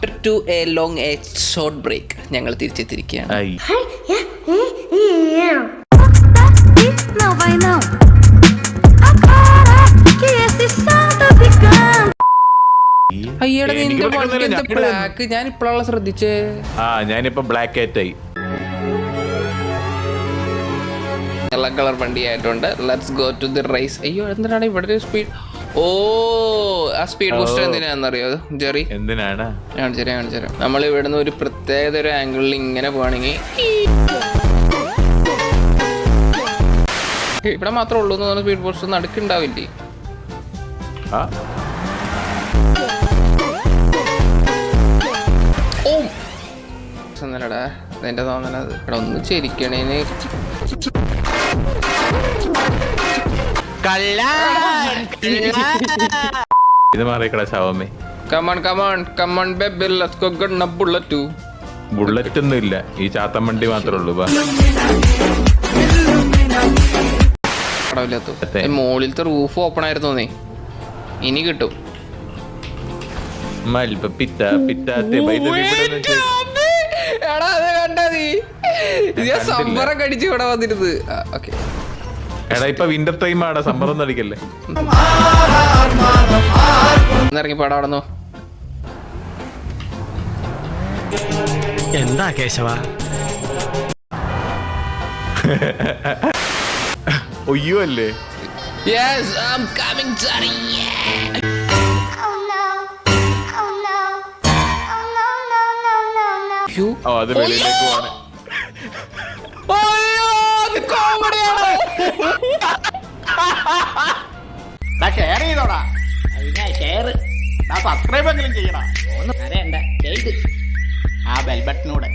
After to a long a short break ഞങ്ങൾ തിരിച്ചെത്തിയിരിക്കുകയാണ്. അയ്യടാ നിന്റെ വണ്ടി എന്താ ബ്ലാക്ക്? ഞാൻ ഇപ്പോഴാണ് ശ്രദ്ധിച്ചേ. ഞാനിപ്പോ ബ്ലാക്ക് ആയി വെള്ള കളർ വണ്ടി ആയിട്ടുണ്ട്. Let's go to the race. അയ്യോ എന്തിനാണ് ഇവിടെ ഒരു സ്പീഡ്? ഓ ആ സ്പീഡ് ബൂസ്റ്റർ എന്തിനാണെന്നറിയോ ജെറി? എന്തിനാണ്? കാണിച്ചുതരാം. നമ്മൾ ഇവിടുന്ന് ഒരു പ്രത്യേകത ഒരു ആംഗിളിൽ ഇങ്ങനെ പോവാണെങ്കിൽ ഇവിടെ മാത്രമേ ഉള്ളൂ എന്ന് പറഞ്ഞ സ്പീഡ് ബൂസ്റ്റർ നടുക്കുണ്ടാവില്ലേ? ഓ എന്റെ തോന്നണത് ഇവിടെ ഒന്ന് ചിരിക്കണേന്. ഇത് മാറിക്കട ശവമേ. Come on baby let's go gonna bullet. Bullet ഒന്നും ഇല്ല, ഈ ചാത്തൻ വണ്ടി മാത്രമേ ഉള്ളൂ. മോളിലത്തെ റൂഫ് ഓപ്പൺ ആയിരുന്നു. ഇനി കിട്ടും. കടിച്ചു ഇവിടെ വന്നിരുന്നത്. എടാ ഇപ്പൊ വിന്റർ ടൈം ആടാ, സമ്മർ ഒന്നും അടിക്കല്ലേ. ഇറങ്ങി പാടാ അവിടെന്നോ. എന്താ കേശവ? ഒയ്യോ അല്ലേ? Yes, I'm coming, Johnny. അത് വെളിയിലേക്ക് പോവാണ്. ഷെയർ ചെയ്തോടാ, സബ്സ്ക്രൈബ് എങ്കിലും ചെയ്യടാ. ഒന്ന് ആ ബെൽ ബട്ടനൂടെ